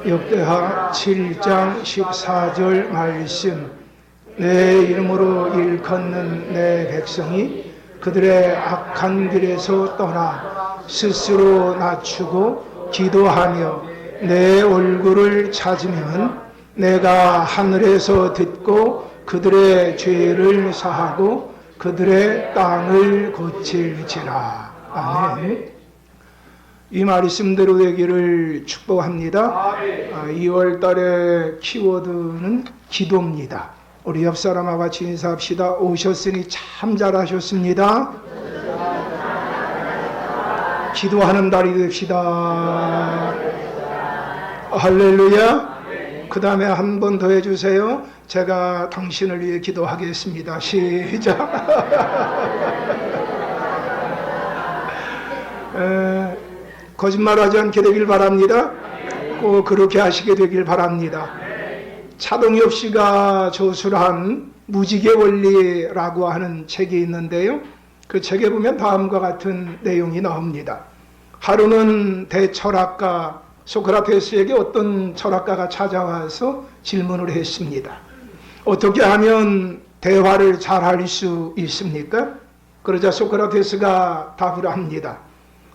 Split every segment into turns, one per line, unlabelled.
역대하 7장 14절 말씀. 내 이름으로 일컫는 내 백성이 그들의 악한 길에서 떠나 스스로 낮추고 기도하며 내 얼굴을 찾으면 내가 하늘에서 듣고 그들의 죄를 사하고 그들의 땅을 고칠지라. 아멘. 이 말씀대로 되기를 축복합니다. 2월 달의 키워드는 기도입니다. 우리 옆 사람과 같이 인사합시다. 오셨으니 참 잘하셨습니다. 기도하는 달이 됩시다. 할렐루야. 그 다음에 한 번 더 해주세요. 제가 당신을 위해 기도하겠습니다. 시작. 거짓말하지 않게 되길 바랍니다. 꼭 그렇게 하시게 되길 바랍니다. 차동엽 씨가 저술한 무지개 원리라고 하는 책이 있는데요. 그 책에 보면 다음과 같은 내용이 나옵니다. 하루는 대철학가 소크라테스에게 어떤 철학가가 찾아와서 질문을 했습니다. 어떻게 하면 대화를 잘할 수 있습니까? 그러자 소크라테스가 답을 합니다.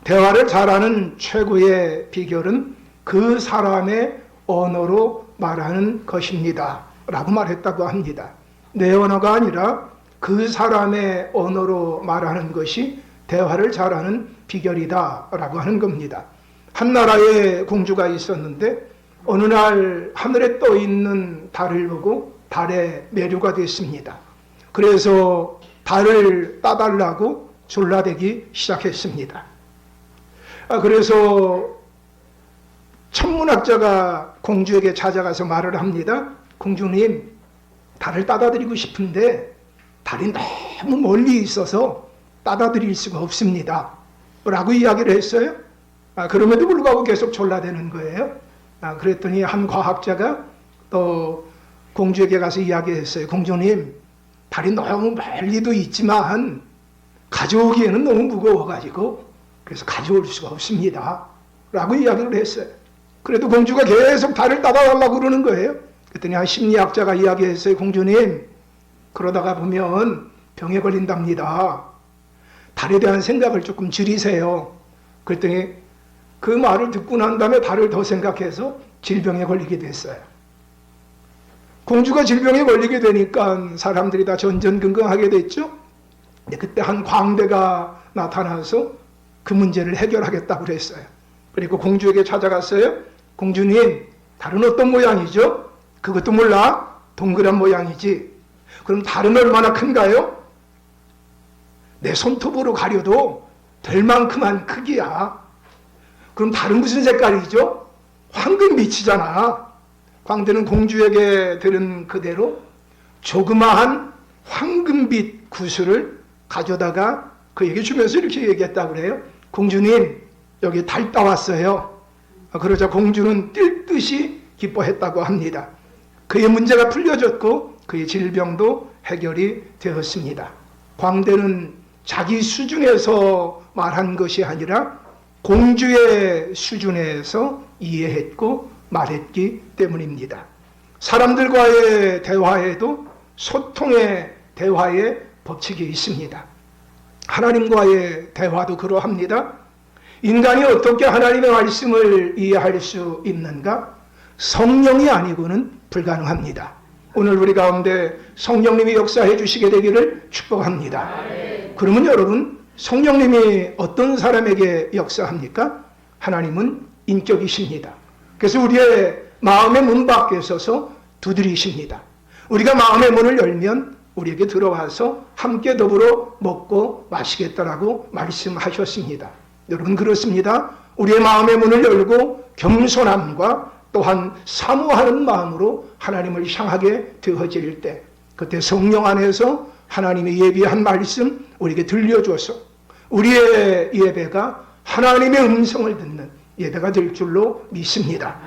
대화를 잘하는 최고의 비결은 그 사람의 언어로 말하는 것입니다. 라고 말했다고 합니다. 내 언어가 아니라 그 사람의 언어로 말하는 것이 대화를 잘하는 비결이다. 라고 하는 겁니다. 한 나라에 공주가 있었는데 어느 날 하늘에 떠 있는 달을 보고 달에 매료가 됐습니다. 그래서 달을 따달라고 졸라대기 시작했습니다. 그래서 천문학자가 공주에게 찾아가서 말을 합니다. 공주님, 달을 따다드리고 싶은데 달이 너무 멀리 있어서 따다드릴 수가 없습니다. 라고 이야기를 했어요. 그럼에도 불구하고 계속 졸라대는 거예요. 그랬더니 한 과학자가 또 공주에게 가서 이야기했어요. 공주님, 달이 너무 멀리도 있지만 가져오기에는 너무 무거워가지고 그래서 가져올 수가 없습니다. 라고 이야기를 했어요. 그래도 공주가 계속 달을 따다달라고 그러는 거예요. 그랬더니 한 심리학자가 이야기했어요. 공주님, 그러다가 보면 병에 걸린답니다. 달에 대한 생각을 조금 줄이세요. 그랬더니 그 말을 듣고 난 다음에 달을 더 생각해서 질병에 걸리게 됐어요. 공주가 질병에 걸리게 되니까 사람들이 다 전전긍긍하게 됐죠. 근데 그때 한 광대가 나타나서 그 문제를 해결하겠다고 그랬어요. 그리고 공주에게 찾아갔어요. 공주님, 달은 어떤 모양이죠? 그것도 몰라? 동그란 모양이지. 그럼 달은 얼마나 큰가요? 내 손톱으로 가려도 될 만큼한 크기야. 그럼 달은 무슨 색깔이죠? 황금빛이잖아. 광대는 공주에게 들은 그대로 조그마한 황금빛 구슬을 가져다가 그에게 주면서 이렇게 얘기했다고 그래요. 공주님, 여기 달 따왔어요. 그러자 공주는 뛸 듯이 기뻐했다고 합니다. 그의 문제가 풀려졌고 그의 질병도 해결이 되었습니다. 광대는 자기 수준에서 말한 것이 아니라 공주의 수준에서 이해했고 말했기 때문입니다. 사람들과의 대화에도 소통의 대화의 법칙이 있습니다. 하나님과의 대화도 그러합니다. 인간이 어떻게 하나님의 말씀을 이해할 수 있는가? 성령이 아니고는 불가능합니다. 오늘 우리 가운데 성령님이 역사해 주시게 되기를 축복합니다. 그러면 여러분, 성령님이 어떤 사람에게 역사합니까? 하나님은 인격이십니다. 그래서 우리의 마음의 문 밖에 서서 두드리십니다. 우리가 마음의 문을 열면 우리에게 들어와서 함께 더불어 먹고 마시겠다라고 말씀하셨습니다. 여러분 그렇습니다. 우리의 마음의 문을 열고 겸손함과 또한 사모하는 마음으로 하나님을 향하게 되어질 때, 그때 성령 안에서 하나님의 예비한 말씀 우리에게 들려줘서 우리의 예배가 하나님의 음성을 듣는 예배가 될 줄로 믿습니다.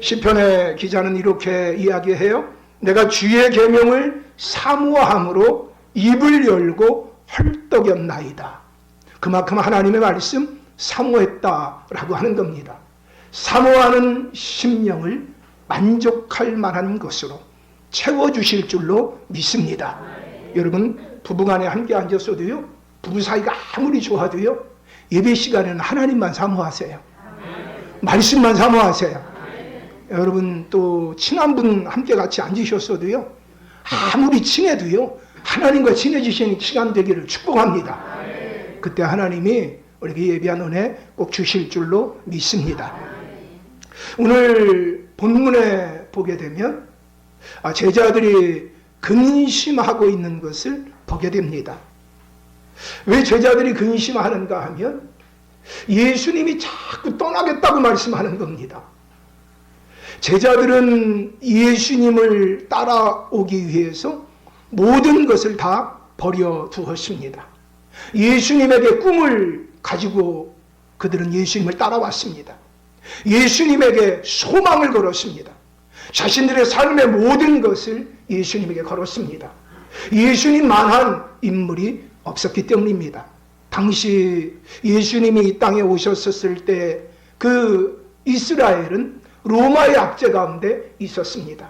시편의 기자는 이렇게 이야기해요. 내가 주의 계명을 사모함으로 입을 열고 헐떡였나이다. 그만큼 하나님의 말씀 사모했다라고 하는 겁니다. 사모하는 심령을 만족할 만한 것으로 채워주실 줄로 믿습니다. 여러분, 부부간에 함께 앉았어도요, 부부 사이가 아무리 좋아도요, 예배 시간에는 하나님만 사모하세요. 말씀만 사모하세요. 여러분, 또 친한 분 함께 같이 앉으셨어도요, 아무리 친해도요, 하나님과 친해지시는 시간 되기를 축복합니다. 그때 하나님이 우리에게 예비한 은혜 꼭 주실 줄로 믿습니다. 오늘 본문에 보게 되면 제자들이 근심하고 있는 것을 보게 됩니다. 왜 제자들이 근심하는가 하면 예수님이 자꾸 떠나겠다고 말씀하는 겁니다. 제자들은 예수님을 따라오기 위해서 모든 것을 다 버려두었습니다. 예수님에게 꿈을 가지고 그들은 예수님을 따라왔습니다. 예수님에게 소망을 걸었습니다. 자신들의 삶의 모든 것을 예수님에게 걸었습니다. 예수님만한 인물이 없었기 때문입니다. 당시 예수님이 이 땅에 오셨을 때 그 이스라엘은 로마의 압제 가운데 있었습니다.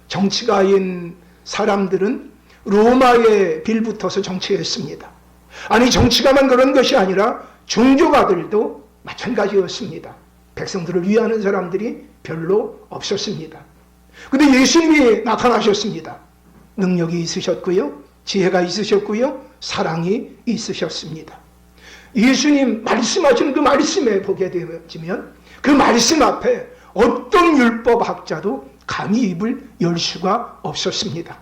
정치가인 사람들은 로마에 빌붙어서 정치했습니다. 아니, 정치가만 그런 것이 아니라 종교가들도 마찬가지였습니다. 백성들을 위하는 사람들이 별로 없었습니다. 근데 예수님이 나타나셨습니다. 능력이 있으셨고요, 지혜가 있으셨고요, 사랑이 있으셨습니다. 예수님 말씀하시는 그 말씀에 보게 되면 그 말씀 앞에 어떤 율법학자도 감히 입을 열 수가 없었습니다.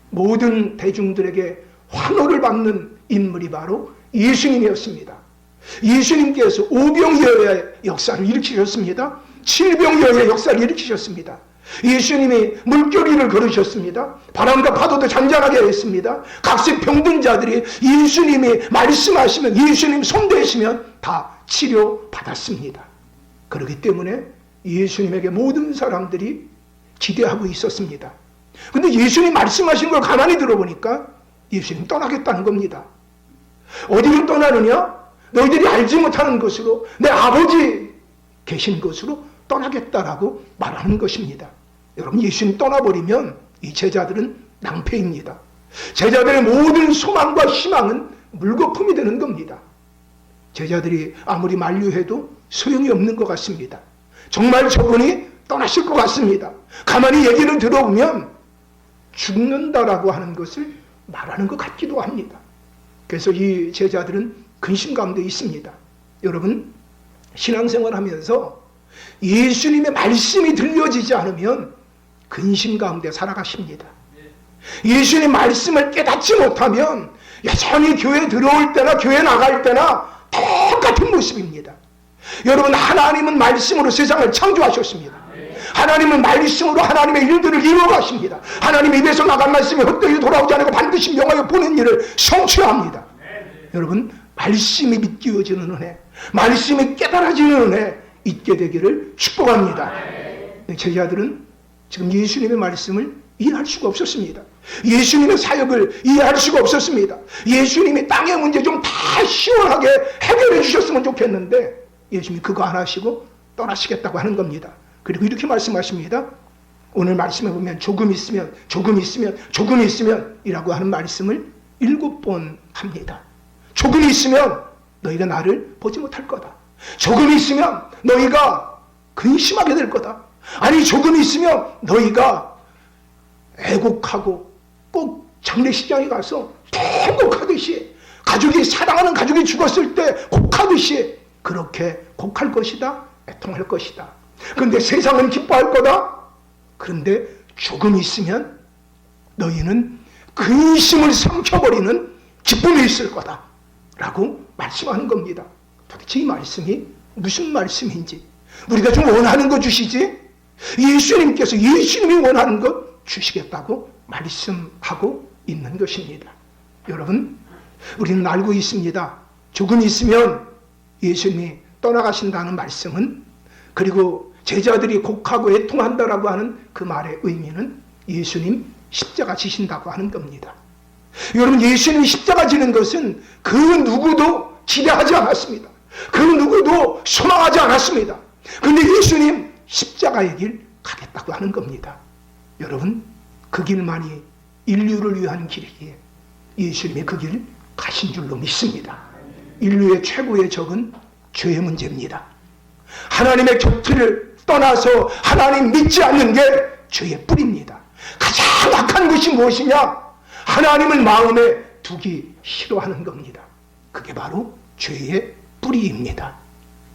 모든 대중들에게 환호를 받는 인물이 바로 예수님이었습니다. 예수님께서 오병이어의 역사를 일으키셨습니다. 칠병이어의 역사를 일으키셨습니다. 예수님이 물결위를 걸으셨습니다. 바람과 파도도 잔잔하게 했습니다. 각색 병든 자들이 예수님이 말씀하시면, 예수님 손대시면 다 치료받았습니다. 그렇기 때문에 예수님에게 모든 사람들이 기대하고 있었습니다. 근데 예수님 말씀하신 걸 가만히 들어보니까 예수님 떠나겠다는 겁니다. 어디로 떠나느냐? 너희들이 알지 못하는 것으로, 내 아버지 계신 곳으로 떠나겠다라고 말하는 것입니다. 여러분, 예수님 떠나버리면 이 제자들은 낭패입니다. 제자들의 모든 소망과 희망은 물거품이 되는 겁니다. 제자들이 아무리 만류해도 소용이 없는 것 같습니다. 정말 저분이 떠나실 것 같습니다. 가만히 얘기를 들어보면 죽는다라고 하는 것을 말하는 것 같기도 합니다. 그래서 이 제자들은 근심 가운데 있습니다. 여러분, 신앙생활 하면서 예수님의 말씀이 들려지지 않으면 근심 가운데 살아가십니다. 예수님 말씀을 깨닫지 못하면 여전히 교회 들어올 때나 교회 나갈 때나 똑같은 모습입니다. 여러분, 하나님은 말씀으로 세상을 창조하셨습니다. 하나님은 말씀으로 하나님의 일들을 이루어가십니다. 하나님의 입에서 나간 말씀이 헛되이 돌아오지 않고 반드시 명하여 보낸 일을 성취합니다. 여러분, 말씀이 믿겨지는 은혜, 말씀이 깨달아지는 은혜 있게 되기를 축복합니다. 제자들은 지금 예수님의 말씀을 이해할 수가 없었습니다. 예수님의 사역을 이해할 수가 없었습니다. 예수님이 땅의 문제 좀 다 시원하게 해결해 주셨으면 좋겠는데 예수님이 그거 안 하시고 떠나시겠다고 하는 겁니다. 그리고 이렇게 말씀하십니다. 오늘 말씀해 보면 조금 있으면, 조금 있으면, 조금 있으면 이라고 하는 말씀을 7번 합니다. 조금 있으면 너희가 나를 보지 못할 거다. 조금 있으면 너희가 근심하게 될 거다. 아니, 조금 있으면 너희가 애곡하고 꼭 장례식장에 가서 통곡하듯이, 가족이, 사랑하는 가족이 죽었을 때 곡하듯이 그렇게 곡할 것이다, 애통할 것이다. 그런데 세상은 기뻐할 거다. 그런데 조금 있으면 너희는 근심을 삼켜버리는 기쁨이 있을 거다 라고 말씀하는 겁니다. 도대체 이 말씀이 무슨 말씀인지, 우리가 좀 원하는 거 주시지, 예수님께서 예수님이 원하는 것 주시겠다고 말씀하고 있는 것입니다. 여러분, 우리는 알고 있습니다. 조금 있으면 예수님이 떠나가신다는 말씀은, 그리고 제자들이 곡하고 애통한다라고 하는 그 말의 의미는 예수님 십자가 지신다고 하는 겁니다. 여러분, 예수님 십자가 지는 것은 그 누구도 기대하지 않았습니다. 그 누구도 소망하지 않았습니다. 근데 예수님 십자가의 길 가겠다고 하는 겁니다. 여러분, 그 길만이 인류를 위한 길이기에 예수님이 그 길 가신 줄로 믿습니다. 인류의 최고의 적은 죄의 문제입니다. 하나님의 곁을 떠나서 하나님 믿지 않는 게 죄의 뿌리입니다. 가장 악한 것이 무엇이냐? 하나님을 마음에 두기 싫어하는 겁니다. 그게 바로 죄의 뿌리입니다.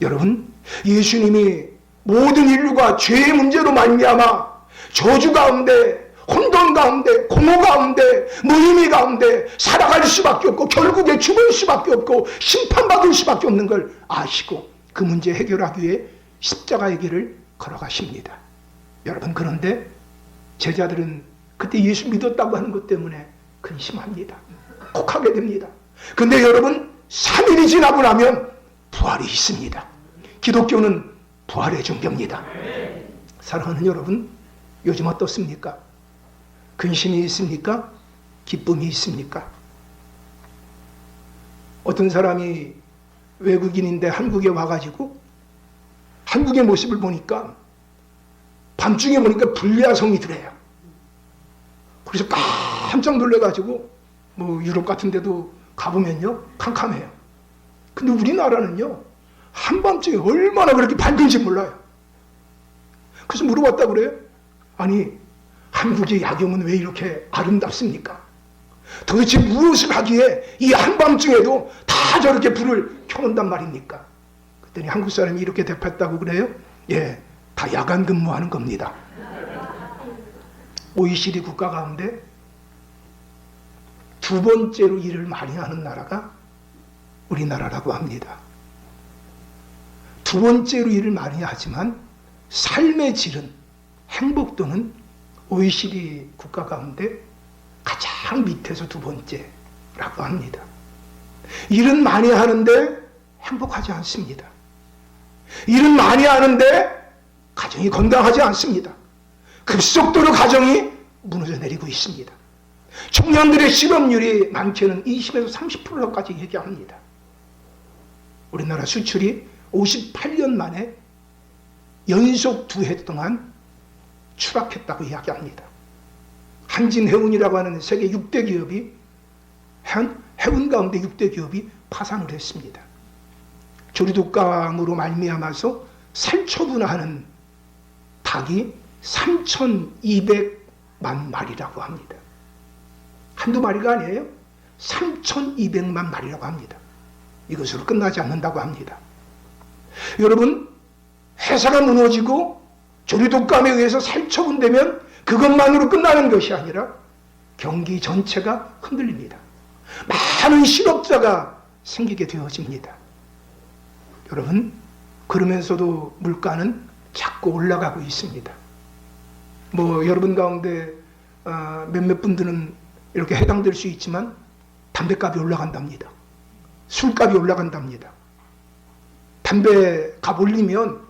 여러분, 예수님이 모든 인류가 죄의 문제로 말미암아 저주 가운데, 혼돈 가운데, 공허 가운데, 무의미 가운데 살아갈 수밖에 없고 결국에 죽을 수밖에 없고 심판받을 수밖에 없는 걸 아시고 그 문제 해결하기 위해 십자가의 길을 걸어가십니다. 여러분, 그런데 제자들은 그때 예수 믿었다고 하는 것 때문에 근심합니다. 혹하게 됩니다. 근데 여러분, 3일이 지나고 나면 부활이 있습니다. 기독교는 부활의 종교입니다. 사랑하는 여러분, 요즘 어떻습니까? 근심이 있습니까? 기쁨이 있습니까? 어떤 사람이 외국인인데 한국에 와가지고 한국의 모습을 보니까 밤중에 보니까 불야성이 들어요. 그래서 깜짝 놀래가지고 뭐 유럽 같은 데도 가보면요 캄캄해요. 근데 우리나라는요 한밤중에 얼마나 그렇게 밝은지 몰라요. 그래서 물어봤다 그래요. 아니, 한국의 야경은 왜 이렇게 아름답습니까? 도대체 무엇을 하기에 이 한밤중에도 다 저렇게 불을 켜놓는단 말입니까? 그랬더니 한국 사람이 이렇게 대답했다고 그래요. 예, 다 야간 근무하는 겁니다. OECD 국가 가운데 두 번째로 일을 많이 하는 나라가 우리나라라고 합니다. 두 번째로 일을 많이 하지만 삶의 질은, 행복도는 OECD 국가 가운데 가장 밑에서 두 번째라고 합니다. 일은 많이 하는데 행복하지 않습니다. 일은 많이 하는데 가정이 건강하지 않습니다. 급속도로 가정이 무너져 내리고 있습니다. 청년들의 실업률이 많게는 20에서 30%까지 얘기합니다. 우리나라 수출이 58년 만에 연속 2해 동안 추락했다고 이야기합니다. 한진해운이라고 하는 세계 6대 기업이 해운 가운데 6대 기업이 파산을 했습니다. 조류독감으로 말미암아서 살처분하는 닭이 3,200만 마리라고 합니다. 한두 마리가 아니에요. 3,200만 마리라고 합니다. 이것으로 끝나지 않는다고 합니다. 여러분, 회사가 무너지고 조류독감에 의해서 살처분되면 그것만으로 끝나는 것이 아니라 경기 전체가 흔들립니다. 많은 실업자가 생기게 되어집니다. 여러분, 그러면서도 물가는 자꾸 올라가고 있습니다. 뭐 여러분 가운데 몇몇 분들은 이렇게 해당될 수 있지만 담배값이 올라간답니다. 술값이 올라간답니다. 담배값 올리면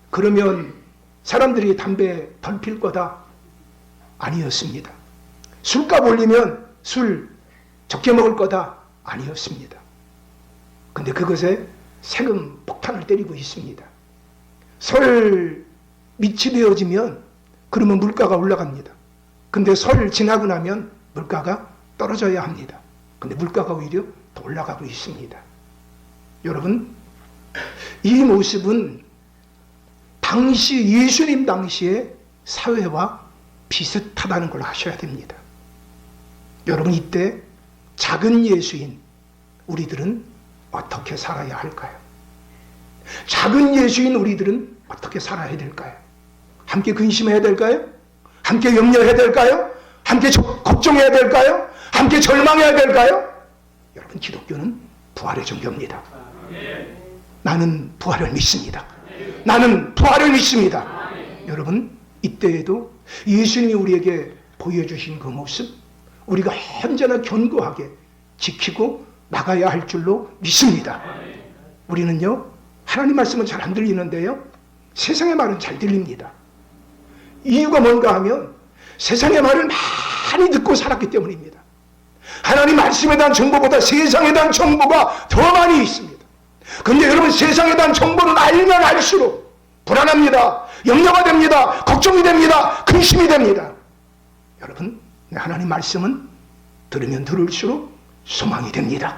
그러면 사람들이 담배 덜 필 거다? 아니었습니다. 술값 올리면 술 적게 먹을 거다? 아니었습니다. 근데 그것에 세금 폭탄을 때리고 있습니다. 설 밑이 되어지면 그러면 물가가 올라갑니다. 근데 설 지나고 나면 물가가 떨어져야 합니다. 근데 물가가 오히려 더 올라가고 있습니다. 여러분, 이 모습은 당시 예수님 당시의 사회와 비슷하다는 걸 아셔야 됩니다. 여러분, 이때 작은 예수인 우리들은 어떻게 살아야 할까요? 작은 예수인 우리들은 어떻게 살아야 될까요? 함께 근심해야 될까요? 함께 염려해야 될까요? 함께 걱정해야 될까요? 함께 절망해야 될까요? 여러분, 기독교는 부활의 종교입니다. 나는 부활을 믿습니다. 나는 부활을 믿습니다. 여러분, 이때에도 예수님이 우리에게 보여주신 그 모습, 우리가 언제나 견고하게 지키고 나가야 할 줄로 믿습니다. 우리는요, 하나님 말씀은 잘 안 들리는데요, 세상의 말은 잘 들립니다. 이유가 뭔가 하면 세상의 말을 많이 듣고 살았기 때문입니다. 하나님 말씀에 대한 정보보다 세상에 대한 정보가 더 많이 있습니다. 그런데 여러분, 세상에 대한 정보는 알면 알수록 불안합니다. 염려가 됩니다. 걱정이 됩니다. 근심이 됩니다. 여러분, 하나님 말씀은 들으면 들을수록 소망이 됩니다.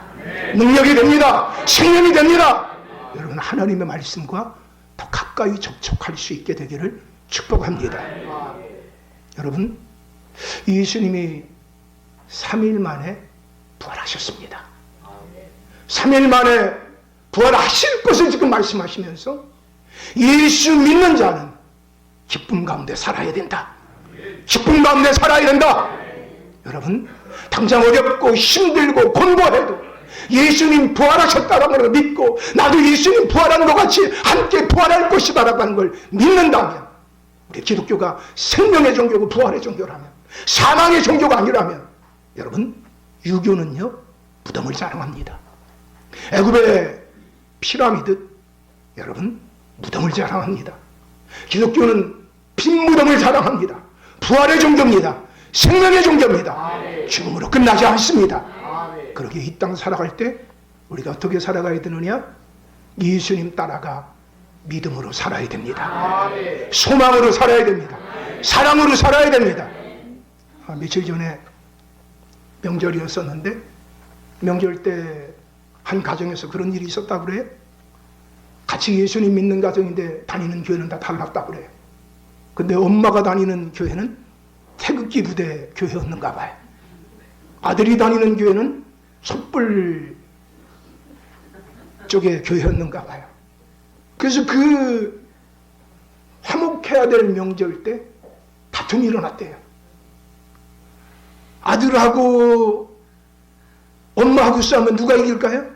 능력이 됩니다. 생명이 됩니다. 여러분, 하나님의 말씀과 더 가까이 접촉할 수 있게 되기를 축복합니다. 여러분, 예수님이 3일 만에 부활하셨습니다. 3일 만에 부활하실 것을 지금 말씀하시면서 예수 믿는 자는 기쁨 가운데 살아야 된다. 기쁨 가운데 살아야 된다. 여러분, 당장 어렵고 힘들고 곤고해도 예수님 부활하셨다라는 걸 믿고 나도 예수님 부활한 것 같이 함께 부활할 것이다라고 하는 걸 믿는다면, 우리 기독교가 생명의 종교고 부활의 종교라면, 사망의 종교가 아니라면, 여러분, 유교는요 무덤을 자랑합니다. 애굽의 피라미드, 여러분, 무덤을 자랑합니다. 기독교는 빈 무덤을 자랑합니다. 부활의 종교입니다. 생명의 종교입니다. 죽음으로 끝나지 않습니다. 그러기에 이 땅 살아갈 때 우리가 어떻게 살아가야 되느냐? 예수님 따라가 믿음으로 살아야 됩니다. 소망으로 살아야 됩니다. 사랑으로 살아야 됩니다. 며칠 전에 명절이었었는데, 명절 때 한 가정에서 그런 일이 있었다고 그래요. 같이 예수님 믿는 가정인데 다니는 교회는 다 달랐다고 그래요. 근데 엄마가 다니는 교회는 태극기 부대 교회였는가 봐요. 아들이 다니는 교회는 촛불 쪽의 교회였는가 봐요. 그래서 그 화목해야 될 명절 때 다툼이 일어났대요. 아들하고 엄마하고 싸우면 누가 이길까요?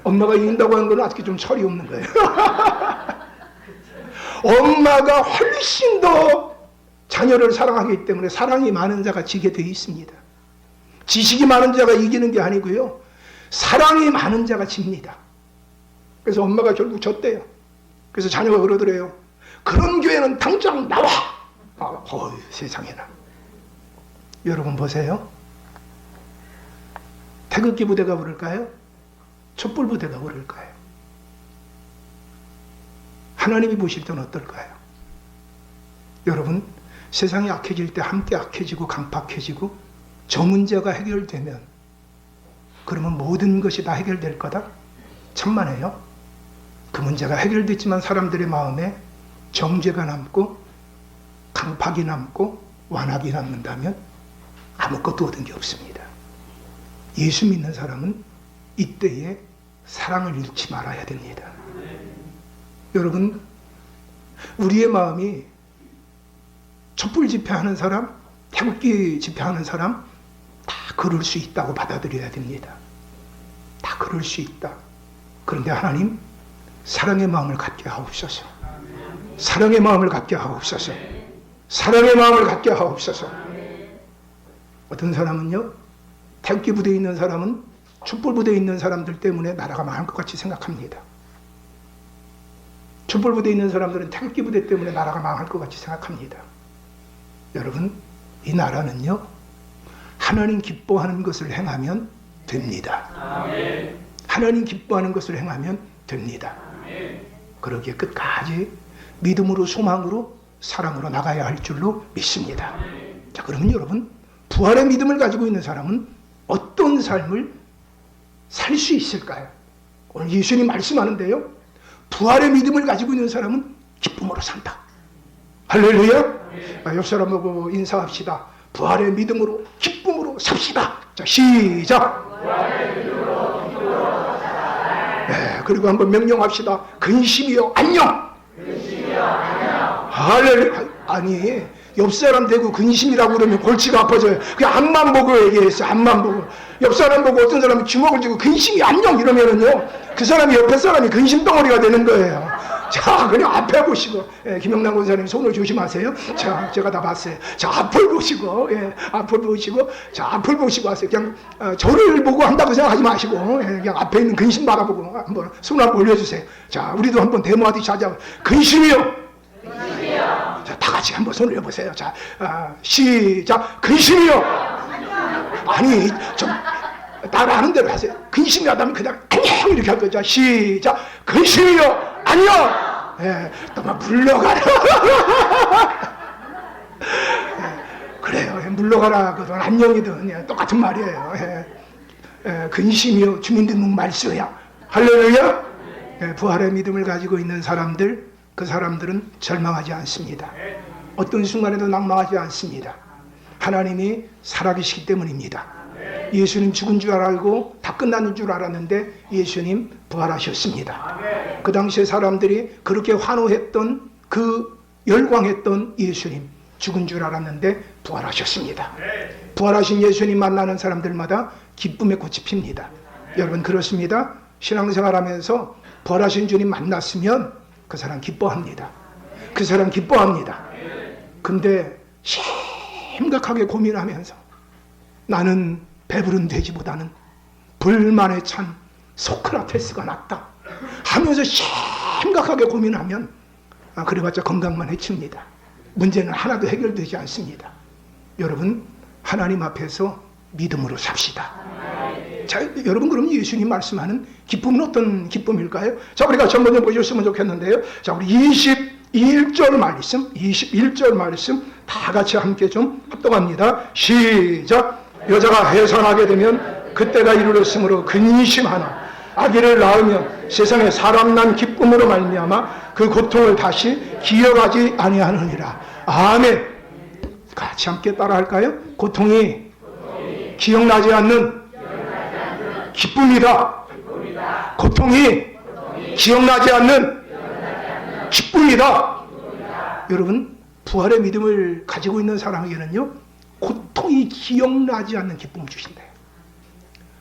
엄마가 이긴다고 하는 건 아직 좀 철이 없는 거예요. 엄마가 훨씬 더 자녀를 사랑하기 때문에 사랑이 많은 자가 지게 되어 있습니다. 지식이 많은 자가 이기는 게 아니고요, 사랑이 많은 자가 집니다. 그래서 엄마가 결국 졌대요. 그래서 자녀가 그러더래요. 그런 교회는 당장 나와! 세상에나. 여러분 보세요. 태극기 부대가 그럴까요? 촛불 부대가 그럴까요? 하나님이 보실 때는 어떨까요? 여러분, 세상이 악해질 때 함께 악해지고 강팍해지고 저 문제가 해결되면 그러면 모든 것이 다 해결될 거다? 천만에요. 그 문제가 해결됐지만 사람들의 마음에 정죄가 남고 강팍이 남고 완악이 남는다면 아무것도 얻은 게 없습니다. 예수 믿는 사람은 이때에 사랑을 잃지 말아야 됩니다. 여러분, 우리의 마음이 촛불 집회하는 사람, 태극기 집회하는 사람 다 그럴 수 있다고 받아들여야 됩니다. 다 그럴 수 있다. 그런데 하나님, 사랑의 마음을 갖게 하옵소서. 사랑의 마음을 갖게 하옵소서. 사랑의 마음을 갖게 하옵소서. 어떤 사람은요, 태극기 부대에 있는 사람은 촛불 부대에 있는 사람들 때문에 나라가 망할 것 같이 생각합니다. 촛불 부대에 있는 사람들은 태극기 부대 때문에 나라가 망할 것 같이 생각합니다. 여러분, 이 나라는요, 하나님 기뻐하는 것을 행하면 됩니다. 아멘. 하나님 기뻐하는 것을 행하면 됩니다. 아멘. 그러기에 끝까지 믿음으로, 소망으로, 사랑으로 나가야 할 줄로 믿습니다. 아멘. 자, 그러면 여러분, 부활의 믿음을 가지고 있는 사람은 어떤 삶을 살 수 있을까요? 오늘 예수님 말씀하는데요, 부활의 믿음을 가지고 있는 사람은 기쁨으로 산다. 할렐루야. 옆 사람 보고 인사합시다. 부활의 믿음으로 기쁨으로 삽시다. 자, 시작. 부활의 믿음으로 기쁨으로 삽시다. 네, 그리고 한번 명령합시다. 근심이여 안녕. 근심이여 안녕. 할렐루야. 아니, 옆 사람 대고 근심이라고 그러면 골치가 아파져요. 그냥 앞만 보고 얘기했어요. 앞만 보고. 옆 사람 보고 어떤 사람이 주먹을 쥐고 근심이 안녕 이러면은요, 그 사람이 옆에 사람이 근심 덩어리가 되는 거예요. 자, 그냥 앞에 보시고, 김영남 권사님 손을 조심하세요. 자, 제가 다 봤어요. 자, 앞을 보시고, 앞을 보시고, 자, 앞을 보시고 하세요. 그냥 저를 보고 한다고 생각하지 마시고, 그냥 앞에 있는 근심 바라보고 한번 손 한번 올려주세요. 자, 우리도 한번 데모하듯이 하자. 근심이요. 자, 다 같이 한번 손을 올려보세요. 자, 시작. 근심이요. 아니, 좀 따라하는 대로 하세요. 근심이 하다면 그냥 안녕 이렇게 할 거죠. 시작. 근심이요. 안녕. 또 막 물러가라. 그래요. 물러가라. 그건 안녕이든 똑같은 말이에요. 근심이요 주민등록 말소야. 할렐루야. 부활의 믿음을 가지고 있는 사람들, 그 사람들은 절망하지 않습니다. 어떤 순간에도 낙망하지 않습니다. 하나님이 살아계시기 때문입니다. 예수님 죽은 줄 알고 다 끝나는 줄 알았는데 예수님 부활하셨습니다. 그 당시에 사람들이 그렇게 환호했던, 그 열광했던 예수님, 죽은 줄 알았는데 부활하셨습니다. 부활하신 예수님 만나는 사람들마다 기쁨의 꽃이 핍니다. 여러분 그렇습니다. 신앙생활하면서 부활하신 주님 만났으면 그 사람 기뻐합니다. 그 사람 기뻐합니다. 근데 심각하게 고민하면서 나는 배부른 돼지보다는 불만에 찬 소크라테스가 낫다 하면서 심각하게 고민하면 그래봤자 건강만 해칩니다. 문제는 하나도 해결되지 않습니다. 여러분 하나님 앞에서 믿음으로 삽시다. 자, 여러분 그럼 예수님 말씀하는 기쁨은 어떤 기쁨일까요? 자, 우리가 전번 좀 보셨으면 좋겠는데요. 자, 우리 21절 말씀 다 같이 함께 좀 합동합니다. 시작. 여자가 해산하게 되면 그때가 이르렀으므로 근심하나 아기를 낳으면 세상에 사람 난 기쁨으로 말미암아 그 고통을 다시 기억하지 아니하느니라. 아멘. 같이 함께 따라할까요? 고통이 기억나지 않는 기쁨이다. 고통이 기억나지 않는 기쁨이다. 여러분 부활의 믿음을 가지고 있는 사람에게는요 고통이 기억나지 않는 기쁨을 주신대요.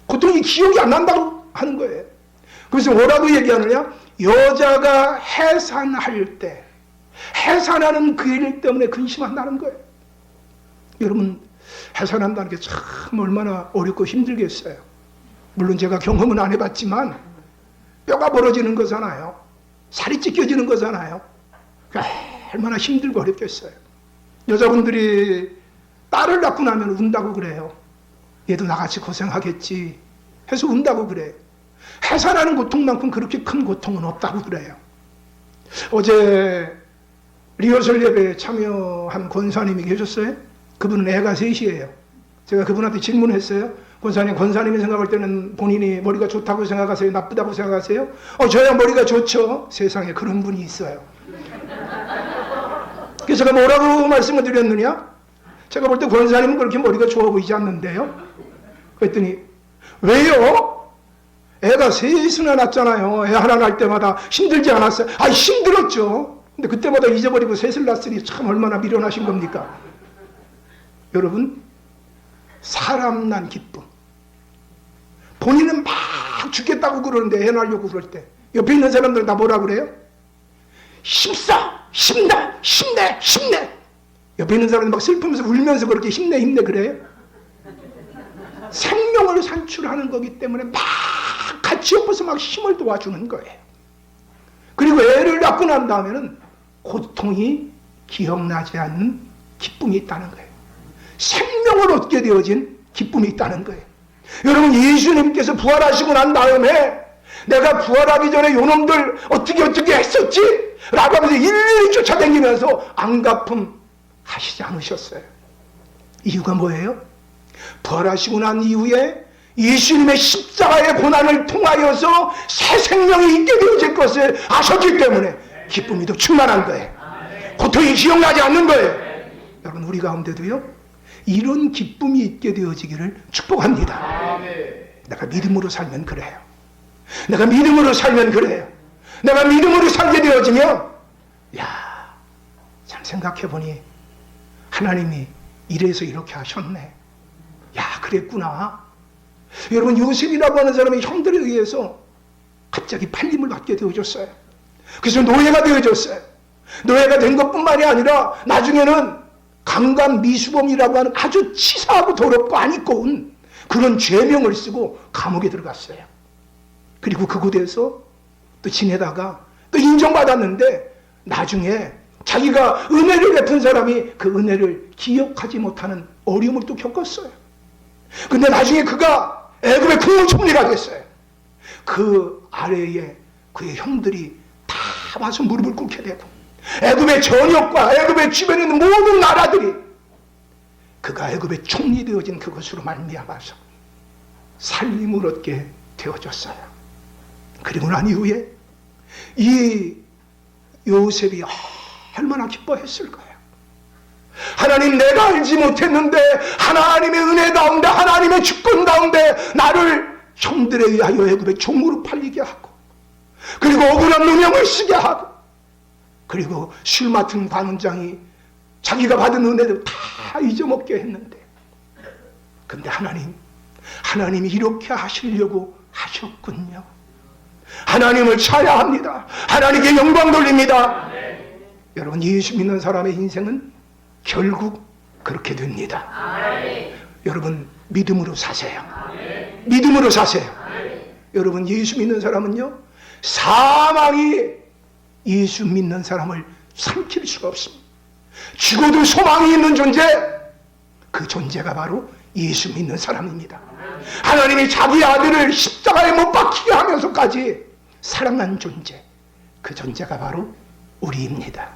고통이 기억이 안 난다고 하는 거예요. 그래서 뭐라고 얘기하느냐? 여자가 해산할 때 해산하는 그 일 때문에 근심한다는 거예요. 여러분 해산한다는 게 참 얼마나 어렵고 힘들겠어요. 물론 제가 경험은 안 해봤지만 뼈가 벌어지는 거잖아요. 살이 찢겨지는 거잖아요. 얼마나 힘들고 어렵겠어요. 여자분들이 딸을 낳고 나면 운다고 그래요. 얘도 나같이 고생하겠지 해서 운다고 그래요. 해산하는 고통만큼 그렇게 큰 고통은 없다고 그래요. 어제 리허설 예배에 참여한 권사님이 계셨어요. 그분은 애가 셋이에요. 제가 그분한테 질문했어요. 권사님이 생각할 때는 본인이 머리가 좋다고 생각하세요? 나쁘다고 생각하세요? 저야 머리가 좋죠. 세상에 그런 분이 있어요. 그래서 제가 뭐라고 말씀을 드렸느냐? 제가 볼 때 권사님은 그렇게 머리가 좋아 보이지 않는데요. 그랬더니 왜요? 애가 셋이나 낳았잖아요. 애 하나 낳을 때마다 힘들지 않았어요? 힘들었죠. 근데 그때마다 잊어버리고 셋을 낳았으니 참 얼마나 미련하신 겁니까? 여러분 사람 난 기쁨, 본인은 막 죽겠다고 그러는데 애 낳으려고 그럴 때 옆에 있는 사람들은 다 뭐라 그래요? 힘써! 힘내! 힘내! 힘내! 옆에 있는 사람들 막 슬프면서 울면서 그렇게 힘내 힘내 그래요? 생명을 산출하는 거기 때문에 막 같이 옆에서 막 힘을 도와주는 거예요. 그리고 애를 낳고 난 다음에는 고통이 기억나지 않는 기쁨이 있다는 거예요. 생명을 얻게 되어진 기쁨이 있다는 거예요. 여러분 예수님께서 부활하시고 난 다음에 내가 부활하기 전에 요놈들 어떻게 했었지? 라고 하면서 일일이 쫓아다니면서 안갚음 하시지 않으셨어요. 이유가 뭐예요? 부활하시고 난 이후에 예수님의 십자가의 고난을 통하여서 새 생명이 있게 되어질 것을 아셨기 때문에 기쁨이 더 충만한 거예요. 고통이 기억나지 않는 거예요. 여러분 우리 가운데도요 이런 기쁨이 있게 되어지기를 축복합니다. 내가 믿음으로 살면 그래요. 내가 믿음으로 살면 그래요. 내가 믿음으로 살게 되어지면 참 생각해보니 하나님이 이래서 이렇게 하셨네. 그랬구나. 여러분 요셉이라고 하는 사람이 형들에 의해서 갑자기 팔림을 받게 되어졌어요. 그래서 노예가 되어졌어요. 노예가 된 것뿐만이 아니라 나중에는 강간미수범이라고 하는 아주 치사하고 더럽고 안 이꺼운 그런 죄명을 쓰고 감옥에 들어갔어요. 그리고 그곳에서 또 지내다가 또 인정받았는데 나중에 자기가 은혜를 베푼 사람이 그 은혜를 기억하지 못하는 어려움을 또 겪었어요. 근데 나중에 그가 애굽의 국무총리가 됐어요. 그 아래에 그의 형들이 다 와서 무릎을 꿇게 되고 애굽의 전역과 애굽의 주변에 있는 모든 나라들이 그가 애굽의 총리 되어진 그것으로 말미암아서 살림을 얻게 되어졌어요. 그리고 난 이후에 이 요셉이 얼마나 기뻐했을 거예요. 하나님, 내가 알지 못했는데 하나님의 은혜 가운데, 하나님의 주권 가운데 나를 형들에 의하여 애굽의 종으로 팔리게 하고, 그리고 억울한 누명을 쓰게 하고, 그리고 술 맡은 관원장이 자기가 받은 은혜를 다 잊어먹게 했는데, 근데 하나님이 이렇게 하시려고 하셨군요. 하나님을 찬양합니다. 하나님께 영광 돌립니다. 여러분, 예수 믿는 사람의 인생은 결국 그렇게 됩니다. 여러분, 믿음으로 사세요. 믿음으로 사세요. 여러분, 예수 믿는 사람은요, 사망이 예수 믿는 사람을 삼킬 수가 없습니다. 죽어도 소망이 있는 존재, 그 존재가 바로 예수 믿는 사람입니다. 하나님이 자기 아들을 십자가에 못 박히게 하면서까지 사랑한 존재, 그 존재가 바로 우리입니다.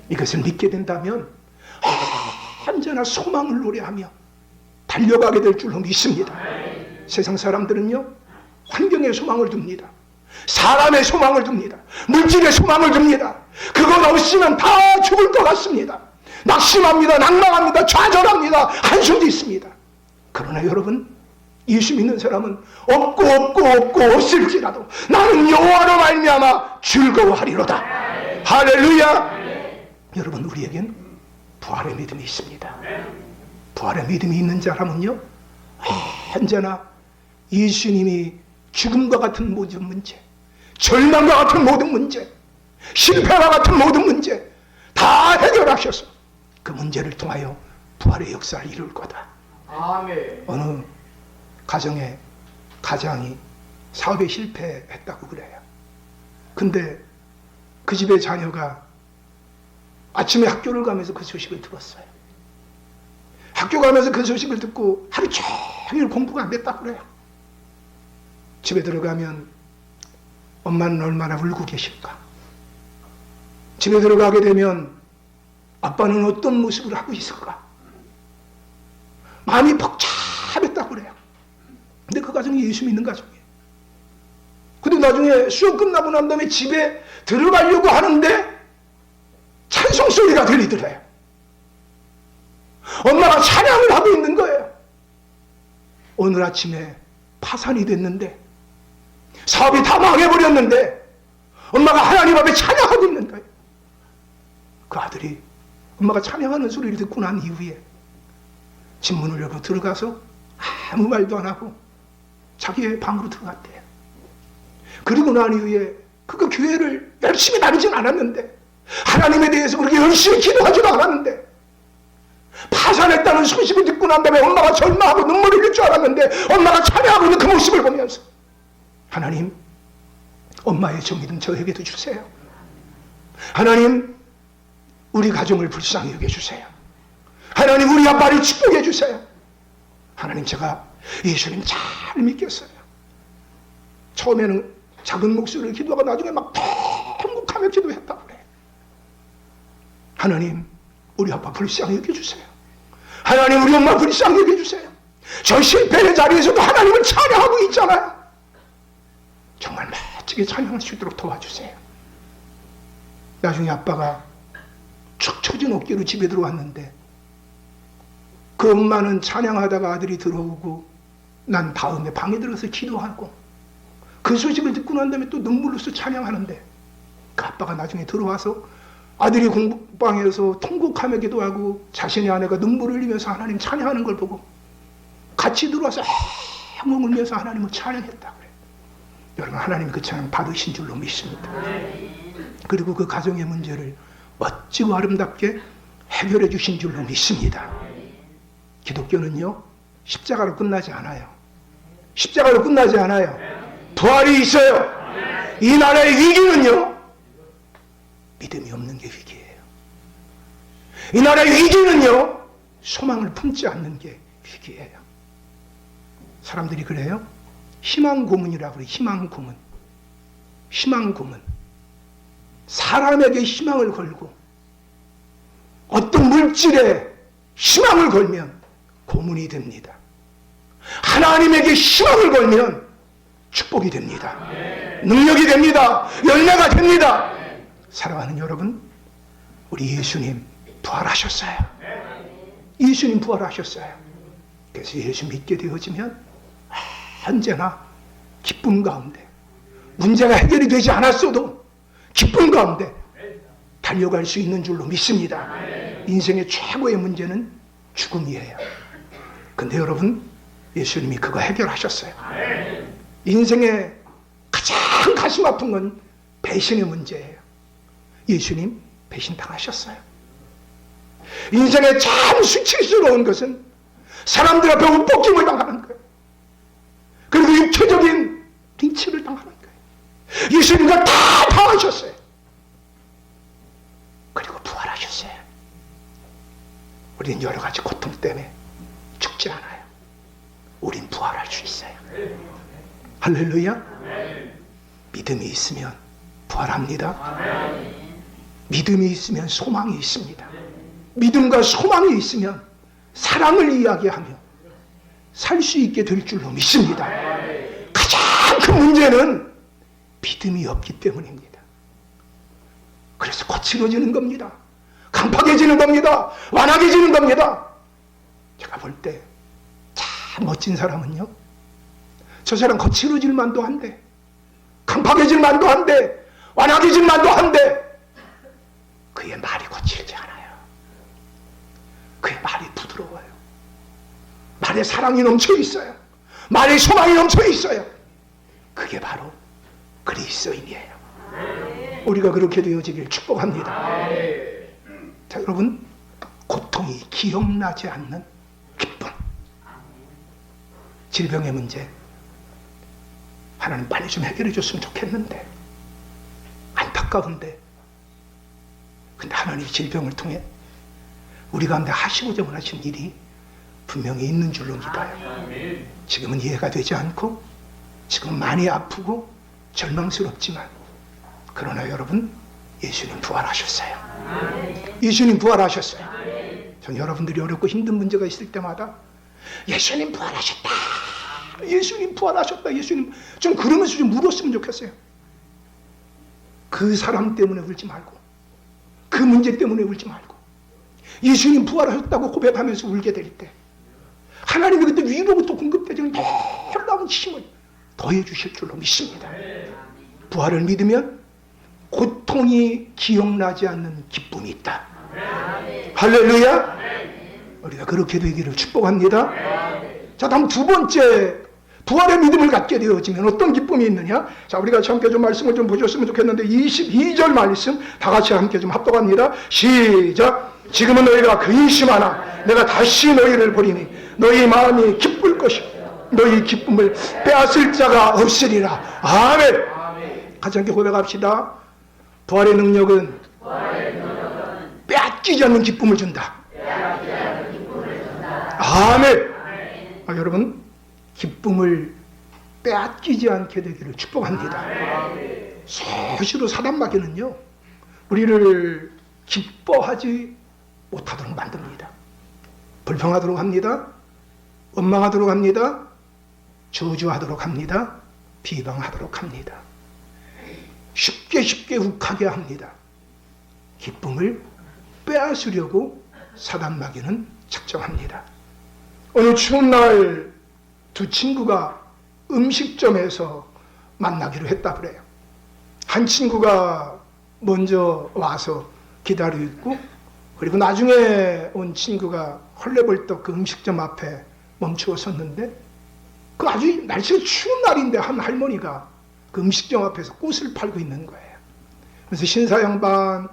이것을 믿게 된다면 언제나 소망을 노래하며 달려가게 될 줄로 믿습니다. 세상 사람들은요, 환경에 소망을 둡니다. 사람의 소망을 둡니다. 물질의 소망을 둡니다. 그것 없이는 다 죽을 것 같습니다. 낙심합니다. 낭망합니다. 좌절합니다. 한숨도 있습니다. 그러나 여러분, 예수 믿는 사람은 없고 없을지라도 나는 여호와로 말미암아 즐거워하리로다. 할렐루야. 여러분, 우리에겐 부활의 믿음이 있습니다. 부활의 믿음이 있는 사람은요, 언제나 예수님이 죽음과 같은 모든 문제, 절망과 같은 모든 문제, 실패와 같은 모든 문제 다 해결하셔서 그 문제를 통하여 부활의 역사를 이룰 거다.
아멘.
어느 가정의 가장이 사업에 실패했다고 그래요. 근데 그 집의 자녀가 아침에 학교를 가면서 그 소식을 들었어요. 학교 가면서 그 소식을 듣고 하루 종일 공부가 안 됐다고 그래요. 집에 들어가면 엄마는 얼마나 울고 계실까? 집에 들어가게 되면 아빠는 어떤 모습을 하고 있을까? 마음이 복잡했다고 그래요. 근데 그 가정이 예수 믿는 가정이에요. 근데 나중에 수업 끝나고 난 다음에 집에 들어가려고 하는데 찬송 소리가 들리더래요. 엄마가 찬양을 하고 있는 거예요. 오늘 아침에 파산이 됐는데, 사업이 다 망해버렸는데 엄마가 하나님 앞에 찬양하고 있는 거예요. 그 아들이 엄마가 찬양하는 소리를 듣고 난 이후에 집 문을 열고 들어가서 아무 말도 안 하고 자기의 방으로 들어갔대요. 그리고 난 이후에 그가 교회를 열심히 다니진 않았는데, 하나님에 대해서 그렇게 열심히 기도하지도 않았는데, 파산했다는 소식을 듣고 난 다음에 엄마가 절망하고 눈물을 흘릴 줄 알았는데, 엄마가 찬양하고 있는 그 모습을 보면서 하나님, 엄마의 저 믿음 저에게도 주세요. 하나님, 우리 가정을 불쌍히 여겨주세요. 하나님, 우리 아빠를 축복해 주세요. 하나님, 제가 예수님 잘 믿겠어요. 처음에는 작은 목소리를 기도하고 나중에 막 통곡하며 기도했다고 그래. 하나님, 우리 아빠 불쌍히 여겨주세요. 하나님, 우리 엄마 불쌍히 여겨주세요. 저 실패의 자리에서도 하나님을 찬양하고 있잖아요. 정말 멋지게 찬양할 수 있도록 도와주세요. 나중에 아빠가 축 처진 어깨로 집에 들어왔는데, 그 엄마는 찬양하다가 아들이 들어오고 난 다음에 방에 들어가서 기도하고, 그 소식을 듣고 난 다음에 또 눈물로서 찬양하는데, 그 아빠가 나중에 들어와서 아들이 공방에서 통곡하며 기도하고 자신의 아내가 눈물을 흘리면서 하나님 찬양하는 걸 보고 같이 들어와서 엉엉 울면서 하나님을 찬양했다 그래요. 여러분, 하나님이 그 찬양 받으신 줄로 믿습니다. 그리고 그 가정의 문제를 멋지고 아름답게 해결해 주신 줄로 믿습니다. 기독교는요, 십자가로 끝나지 않아요. 십자가로 끝나지 않아요. 부활이 있어요. 이 나라의 위기는요, 믿음이 없는 게 위기예요. 이 나라의 위기는요, 소망을 품지 않는 게 위기예요. 사람들이 그래요. 희망 고문이라고 그래요. 희망 고문. 희망 고문. 사람에게 희망을 걸고 어떤 물질에 희망을 걸면 고문이 됩니다. 하나님에게 희망을 걸면 축복이 됩니다. 능력이 됩니다. 열매가 됩니다. 사랑하는 여러분, 우리 예수님 부활하셨어요. 예수님 부활하셨어요. 그래서 예수 믿게 되어지면 언제나 기쁨 가운데, 문제가 해결이 되지 않았어도 기쁨 가운데 달려갈 수 있는 줄로 믿습니다. 인생의 최고의 문제는 죽음이에요. 근데 여러분, 예수님이 그거 해결하셨어요. 인생의 가장 가슴 아픈 건 배신의 문제예요. 예수님 배신당하셨어요. 인생의 참 수치스러운 것은 사람들 앞에 옷벗김을 당하는 거예요. 그리고 육체적인 린치를 당하는 거예요. 예수님과 다 당하셨어요. 그리고 부활하셨어요. 우리는 여러 가지 고통 때문에 죽지 않아요. 우린 부활할 수 있어요. 할렐루야. 믿음이 있으면 부활합니다. 믿음이 있으면 소망이 있습니다. 믿음과 소망이 있으면 사랑을 이야기하며 살 수 있게 될 줄로 믿습니다. 가장 큰 문제는 믿음이 없기 때문입니다. 그래서 거칠어지는 겁니다. 강팍해지는 겁니다. 완악해지는 겁니다. 제가 볼 때 참 멋진 사람은요, 저 사람 거칠어질 만도 한데, 강팍해질 만도 한데, 완악해질 만도 한데, 그의 말이 거칠지 않아요. 그의 말이 부드러워요. 말에 사랑이 넘쳐 있어요. 말에 소망이 넘쳐 있어요. 그게 바로 그리스도인이에요. 우리가 그렇게 되어지길 축복합니다. 자, 여러분, 고통이 기억나지 않는 기쁨. 질병의 문제, 하나님 빨리 좀 해결해 줬으면 좋겠는데, 안타까운데, 근데 하나님이 질병을 통해 우리 가운데 하시고자 원하신 일이 분명히 있는 줄로 믿어요. 지금은 이해가 되지 않고, 지금 많이 아프고 절망스럽지만, 그러나 여러분, 예수님 부활하셨어요. 예수님 부활하셨어요. 전 여러분들이 어렵고 힘든 문제가 있을 때마다 예수님 부활하셨다, 예수님 부활하셨다, 예수님, 좀 그러면서 좀 울었으면 좋겠어요. 그 사람 때문에 울지 말고, 그 문제 때문에 울지 말고, 예수님 부활하셨다고 고백하면서 울게 될 때 하나님이 그때 위로부터 공급되는 놀라운 힘을 더해 주실 줄로 믿습니다. 부활을 믿으면 고통이 기억나지 않는 기쁨이 있다. 할렐루야. 우리가 그렇게 되기를 축복합니다. 자, 다음 두 번째, 부활의 믿음을 갖게 되어지면 어떤 기쁨이 있느냐. 자, 우리가 함께 좀 말씀을 좀 보셨으면 좋겠는데, 22절 말씀 다 같이 함께 좀 합독합니다. 시작. 지금은 너희가 근심하나 내가 다시 너희를 보리니 너희 마음이 기쁠 것이고 너희 기쁨을 빼앗을 자가 없으리라. 아멘. 같이 함께 고백합시다. 부활의 능력은 빼앗기지 않는 기쁨을 준다. 아멘. 여러분, 기쁨을 빼앗기지 않게 되기를 축복합니다. 서시로 사단마귀는요, 우리를 기뻐하지 못하도록 만듭니다. 불평하도록 합니다. 원망하도록 합니다. 저주하도록 합니다. 비방하도록 합니다. 쉽게 욱하게 합니다. 기쁨을 빼앗으려고 사단마귀는 작정합니다. 어느 추운 날 두 친구가 음식점에서 만나기로 했다 그래요. 한 친구가 먼저 와서 기다리고 있고, 그리고 나중에 온 친구가 헐레벌떡 그 음식점 앞에 멈추어 섰는데, 그 아주 날씨가 추운 날인데 한 할머니가 그 음식점 앞에서 꽃을 팔고 있는 거예요. 그래서 신사 양반,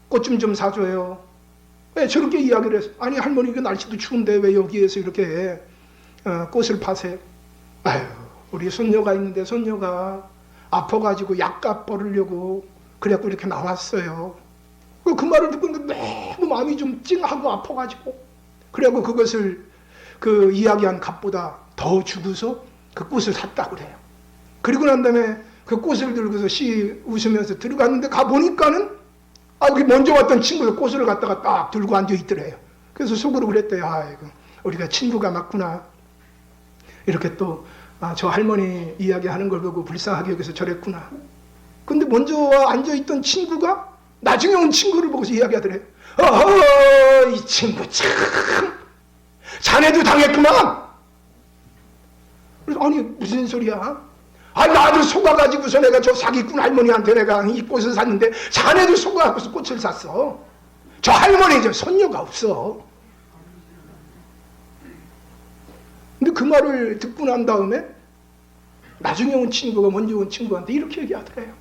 꽃 좀 사줘요. 왜 저렇게 이야기를 해서, 아니 할머니, 그 날씨도 추운데 왜 여기에서 이렇게 꽃을 파세요? 아유, 우리 손녀가 있는데 손녀가 아파가지고 약값 벌으려고 그래갖고 이렇게 나왔어요. 그 말을 듣고 너무 마음이 좀 찡하고 아파가지고, 그래갖고 그것을 그 이야기한 값보다 더 주고서 그 꽃을 샀다고 그래요. 그리고 난 다음에 그 꽃을 들고서 씨 웃으면서 들어갔는데 가보니까는 여기 먼저 왔던 친구가 꽃을 갖다가 딱 들고 앉아 있더래요. 그래서 속으로 그랬대요. 아이고, 우리가 친구가 맞구나. 이렇게 또 저 할머니 이야기하는 걸 보고 불쌍하게 여기서 저랬구나. 근데 먼저 앉아있던 친구가 나중에 온 친구를 보고서 이야기하더래요. 어허, 이 친구 참 자네도 당했구나. 그래서 아니 무슨 소리야? 나도 속아가지고서 내가 저 사기꾼 할머니한테 내가 이 꽃을 샀는데 자네도 속아갖고서 꽃을 샀어. 저 할머니 저 손녀가 없어. 근데 그 말을 듣고 난 다음에 나중에 온 친구가 먼저 온 친구한테 이렇게 얘기하더래요.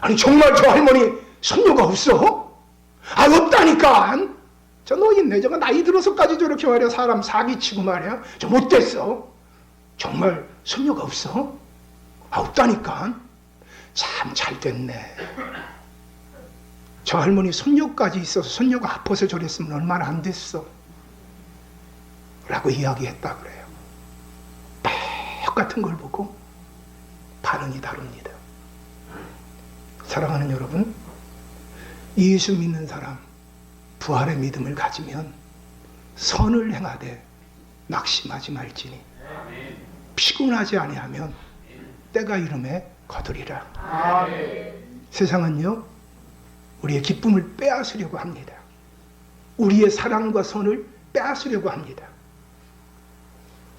아니 정말 저 할머니 손녀가 없어? 없다니까. 저 노인네 저가 나이 들어서까지 저렇게 말이야 사람 사기치고 말이야 저 못됐어. 정말 손녀가 없어? 없다니까. 참 잘됐네. 저 할머니 손녀까지 있어서 손녀가 아파서 저랬으면 얼마나 안 됐어 라고 이야기했다 그래요. 똑같은 걸 보고 반응이 다릅니다. 사랑하는 여러분, 예수 믿는 사람 부활의 믿음을 가지면 선을 행하되 낙심하지 말지니 피곤하지 아니하면 때가 이름에 거두리라. 세상은요 우리의 기쁨을 빼앗으려고 합니다. 우리의 사랑과 선을 빼앗으려고 합니다.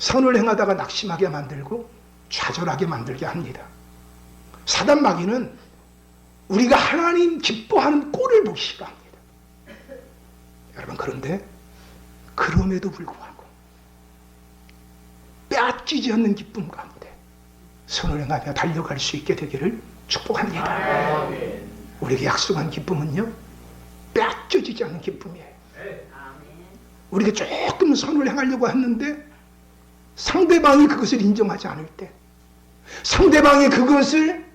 선을 행하다가 낙심하게 만들고 좌절하게 만들게 합니다. 사단 마귀는 우리가 하나님 기뻐하는 꼴을 보기 싫어합니다. 여러분, 그런데 그럼에도 불구하고 빼앗기지 않는 기쁨 가운데 선을 행하며 달려갈 수 있게 되기를 축복합니다. 우리에게 약속한 기쁨은요 빼앗겨지지 않는 기쁨이에요. 우리가 조금 선을 행하려고 했는데 상대방이 그것을 인정하지 않을 때, 상대방이 그것을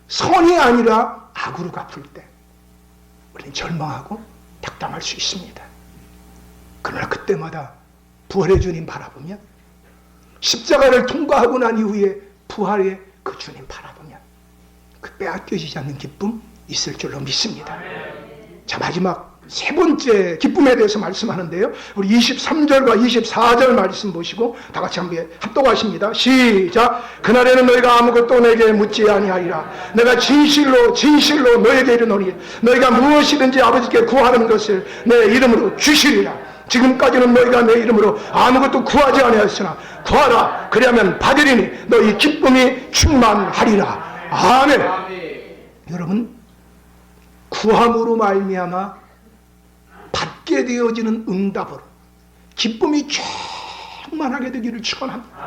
선이 아니라 악으로 갚을 때 우리는 절망하고 낙담할 수 있습니다. 그러나 그때마다 부활의 주님 바라보면, 십자가를 통과하고 난 이후에 부활의 그 주님 바라보면 그 빼앗겨지지 않는 기쁨 있을 줄로 믿습니다. 자, 마지막 세 번째 기쁨에 대해서 말씀하는데요. 우리 23절과 24절 말씀 보시고 다 같이 한번 합독하십니다. 시작. 그날에는 너희가 아무것도 내게 묻지 아니하리라. 내가 진실로 진실로 너에게 이르노니 너희가 무엇이든지 아버지께 구하는 것을 내 이름으로 주시리라. 지금까지는 너희가 내 이름으로 아무것도 구하지 아니하였으나 구하라. 그리하면 받으리니 너희 기쁨이 충만하리라. 아멘. 여러분, 구함으로 말미암아 받게 되어지는 응답으로 기쁨이 충만하게 되기를 축원합니다.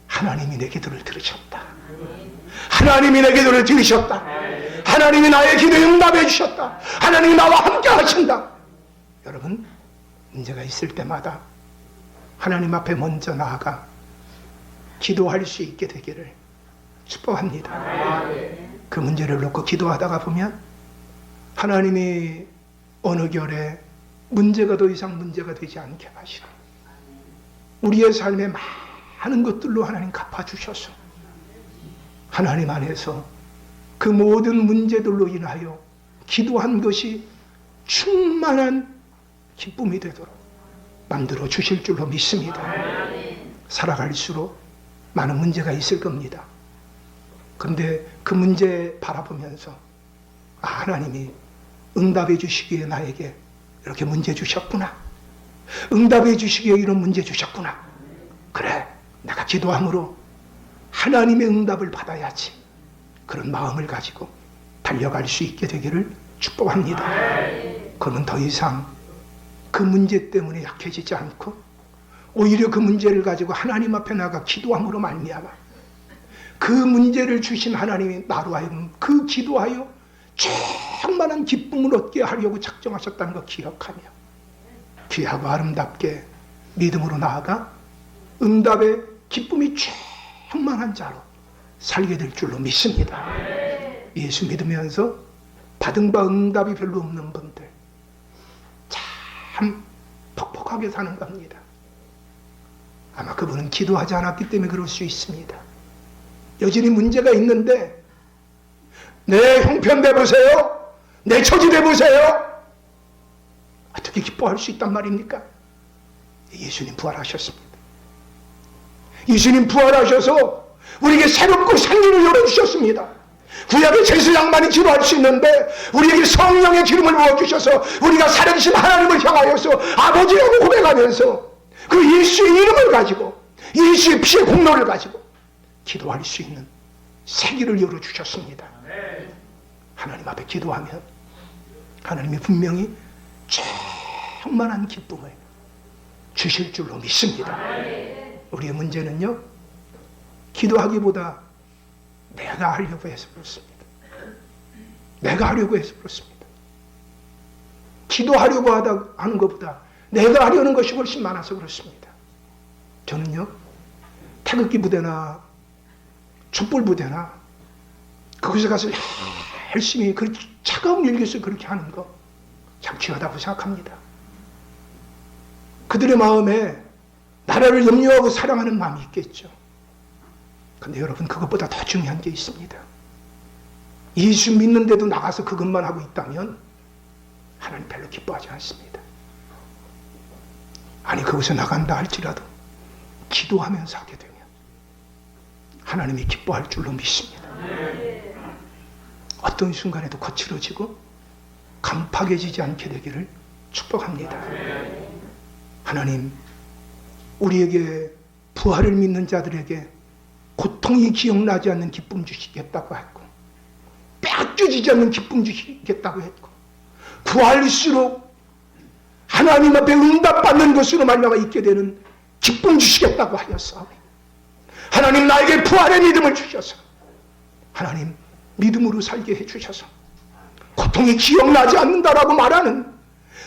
하나님이 내 기도를 들으셨다. 하나님이 내 기도를 들으셨다. 하나님이 나의 기도에 응답해 주셨다. 하나님이 나와 함께 하신다. 여러분, 문제가 있을 때마다 하나님 앞에 먼저 나아가 기도할 수 있게 되기를 축복합니다. 그 문제를 놓고 기도하다가 보면 하나님이 어느 결에 문제가 더 이상 문제가 되지 않게 하시고 우리의 삶에 많은 것들로 하나님 갚아주셔서 하나님 안에서 그 모든 문제들로 인하여 기도한 것이 충만한 기쁨이 되도록 만들어 주실 줄로 믿습니다. 살아갈수록 많은 문제가 있을 겁니다. 그런데 그 문제 바라보면서 하나님이 응답해 주시기에 나에게 이렇게 문제 주셨구나. 응답해 주시기에 이런 문제 주셨구나. 그래, 내가 기도함으로 하나님의 응답을 받아야지. 그런 마음을 가지고 달려갈 수 있게 되기를 축복합니다. 그러면 더 이상 그 문제 때문에 약해지지 않고 오히려 그 문제를 가지고 하나님 앞에 나가 기도함으로 말미암아 그 문제를 주신 하나님이 나로 하여금 그 기도하여 충만한 기쁨을 얻게 하려고 작정하셨다는 것 기억하며 귀하고 아름답게 믿음으로 나아가 응답의 기쁨이 충만한 자로 살게 될 줄로 믿습니다. 예수 믿으면서 받은 바 응답이 별로 없는 분들 참 퍽퍽하게 사는 겁니다. 아마 그분은 기도하지 않았기 때문에 그럴 수 있습니다. 여전히 문제가 있는데 내 형편 내보세요. 내 처지 내보세요. 어떻게 기뻐할 수 있단 말입니까? 예수님 부활하셨습니다. 예수님 부활하셔서 우리에게 새롭고 생기를 열어주셨습니다. 구약의 제사장만이 기도할 수 있는데 우리에게 성령의 기름을 부어주셔서 우리가 살아계신 하나님을 향하여서 아버지라고 고백하면서 그 예수의 이름을 가지고 예수의 피의 공로를 가지고 기도할 수 있는 세기를 열어주셨습니다. 하나님 앞에 기도하면 하나님이 분명히 충만한 기쁨을 주실 줄로 믿습니다. 우리의 문제는요, 기도하기보다 내가 하려고 해서 그렇습니다. 내가 하려고 해서 그렇습니다. 기도하려고 하는 것보다 내가 하려는 것이 훨씬 많아서 그렇습니다. 저는요, 태극기 부대나 촛불 부대나 거기서 가서 열심히 그 차가운 일기에서 그렇게 하는 거 참 귀하다고 생각합니다. 그들의 마음에 나라를 염려하고 사랑하는 마음이 있겠죠. 근데 여러분, 그것보다 더 중요한 게 있습니다. 예수 믿는데도 나가서 그것만 하고 있다면 하나님 별로 기뻐하지 않습니다. 아니, 거기서 나간다 할지라도 기도하면서 하게 되면 하나님이 기뻐할 줄로 믿습니다. 어떤 순간에도 거칠어지고 간파해지지 않게 되기를 축복합니다. 하나님, 우리에게 부활을 믿는 자들에게 고통이 기억나지 않는 기쁨 주시겠다고 했고, 빼앗겨지지 않는 기쁨 주시겠다고 했고, 부활일수록 하나님 앞에 응답받는 것으로 말미암아 있게 되는 기쁨 주시겠다고 하였사오니, 하나님 나에게 부활의 믿음을 주셔서 하나님 믿음으로 살게 해주셔서 고통이 기억나지 않는다라고 말하는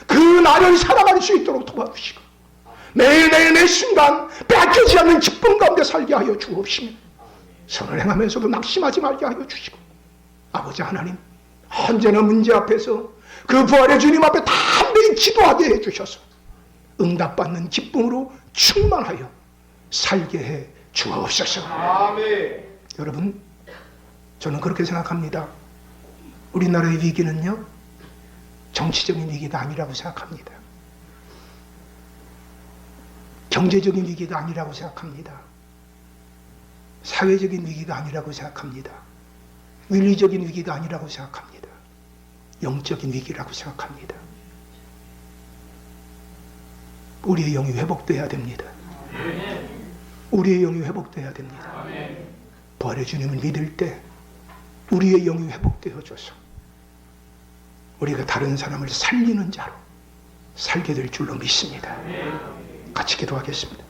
그 나를 살아갈 수 있도록 도와주시고, 매일매일 매 순간 빼앗기지 않는 기쁨 가운데 살게 하여 주옵시며, 선을 행하면서도 낙심하지 말게 하여 주시고, 아버지 하나님, 언제나 문제 앞에서 그 부활의 주님 앞에 담대히 기도하게 해주셔서 응답받는 기쁨으로 충만하여 살게 해 주옵소서. 아멘. 여러분, 저는 그렇게 생각합니다. 우리나라의 위기는요, 정치적인 위기가 아니라고 생각합니다. 경제적인 위기가 아니라고 생각합니다. 사회적인 위기가 아니라고 생각합니다. 윤리적인 위기가 아니라고 생각합니다. 영적인 위기라고 생각합니다. 우리의 영이 회복돼야 됩니다. 우리의 영이 회복돼야 됩니다. 부활의 주님을 믿을 때 우리의 영이 회복되어져서 우리가 다른 사람을 살리는 자로 살게 될 줄로 믿습니다. 같이 기도하겠습니다.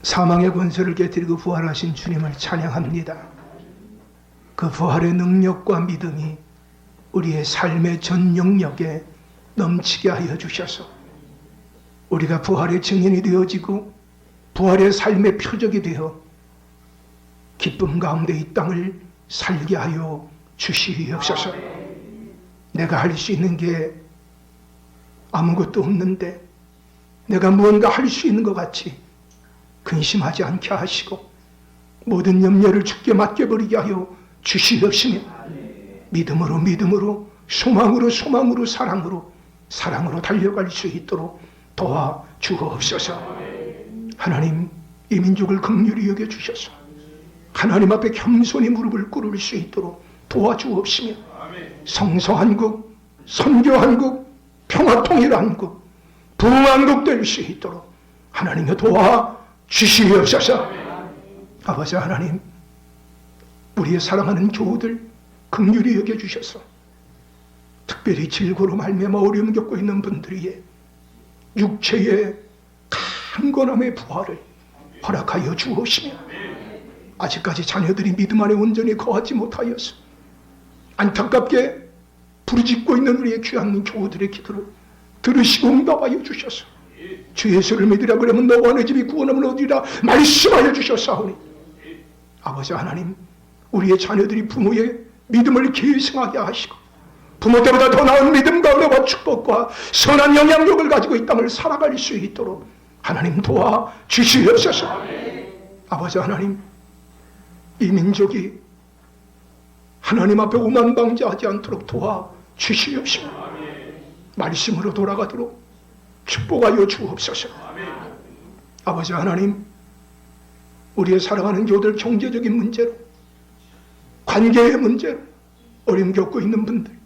사망의 권세를 깨뜨리고 부활하신 주님을 찬양합니다. 그 부활의 능력과 믿음이 우리의 삶의 전 영역에 넘치게 하여 주셔서 우리가 부활의 증인이 되어지고 부활의 삶의 표적이 되어 기쁨 가운데 이 땅을 살게 하여 주시옵소서. 내가 할 수 있는 게 아무것도 없는데 내가 무언가 할 수 있는 것 같이 근심하지 않게 하시고 모든 염려를 주께 맡겨버리게 하여 주시옵시며, 믿음으로 소망으로 사랑으로 달려갈 수 있도록 도와주옵소서. 하나님, 이 민족을 긍휼히 여겨주셔서 하나님 앞에 겸손히 무릎을 꿇을 수 있도록 도와주옵시며, 성서한국, 선교한국, 평화통일한국, 부흥한국 될 수 있도록 하나님의 도와주시옵소서. 아버지 하나님, 우리의 사랑하는 교우들 긍휼히 여겨주셔서 특별히 질고로 말미암아 어려움 겪고 있는 분들에게 육체의 강건함의 부활을 허락하여 주옵시며, 아직까지 자녀들이 믿음 안에 온전히 거하지 못하여서 안타깝게 부르짖고 있는 우리의 귀한 교우들의 기도를 들으시고 응답하여 주셔서 주 예수를 믿으라 그러면 너와 내 집이 구원함을 얻으리라 말씀하여 주셨사오니, 아버지 하나님, 우리의 자녀들이 부모의 믿음을 계승하게 하시고 부모 때보다 더 나은 믿음과 은혜와 축복과 선한 영향력을 가지고 이 땅을 살아갈 수 있도록 하나님 도와주시옵소서. 아버지 하나님, 이 민족이 하나님 앞에 오만방자하지 않도록 도와 주시옵시고 말씀으로 돌아가도록 축복하여 주옵소서. 아버지 하나님, 우리의 살아가는 교들 경제적인 문제로, 관계의 문제로 어려움 겪고 있는 분들,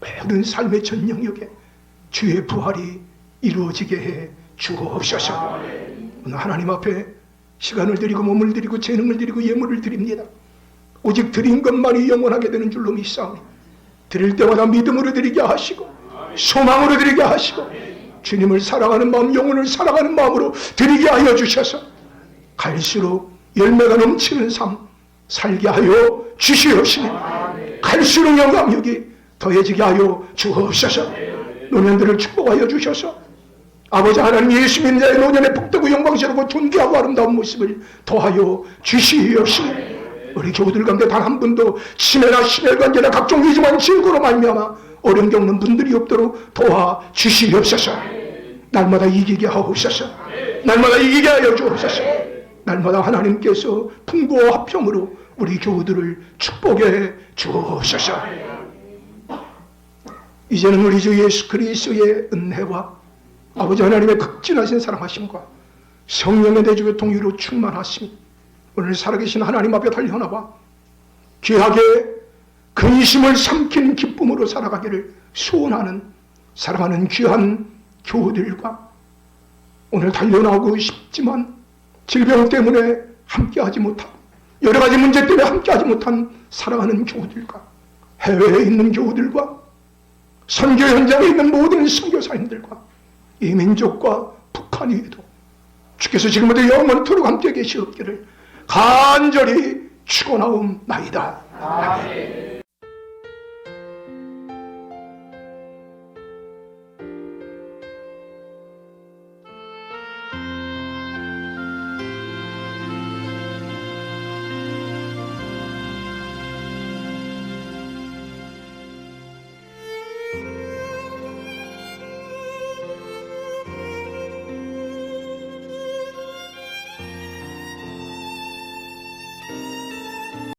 모든 삶의 전 영역에 주의 부활이 이루어지게 해 주옵소서. 오늘 하나님 앞에 시간을 드리고 몸을 드리고 재능을 드리고 예물을 드립니다. 오직 드린 것만이 영원하게 되는 줄로 믿사오니 드릴 때마다 믿음으로 드리게 하시고 소망으로 드리게 하시고 주님을 사랑하는 마음, 영혼을 사랑하는 마음으로 드리게 하여 주셔서 갈수록 열매가 넘치는 삶 살게 하여 주시옵시니 갈수록 영광력이 더해지게 하여 주옵소서. 노년들을 축복하여 주셔서 아버지 하나님, 예수 믿는 자의 노년의 복되고 영광스럽고 존귀하고 아름다운 모습을 더하여 주시옵시니 우리 교우들 가운데 단 한 분도 치매나 심혈관계나 각종 위중한 질고로 말미암아 어려움 겪는 분들이 없도록 도와 주시옵소서. 날마다 이기게 하옵소서. 날마다 이기게 하여 주옵소서. 날마다 하나님께서 풍부와 화평으로 우리 교우들을 축복해 주옵소서. 이제는 우리 주 예수 그리스도의 은혜와 아버지 하나님의 극진하신 사랑하심과 성령의 내주의 동의로 충만하심, 오늘 살아계신 하나님 앞에 달려나와 귀하게 근심을 삼키는 기쁨으로 살아가기를 소원하는 사랑하는 귀한 교우들과 오늘 달려나오고 싶지만 질병 때문에 함께하지 못한, 여러 가지 문제 때문에 함께하지 못한 사랑하는 교우들과 해외에 있는 교우들과 선교 현장에 있는 모든 선교사님들과 이 민족과 북한 위에도 주께서 지금부터 영원토록 함께 계시옵기를 간절히 축원하옵나이다. 아멘.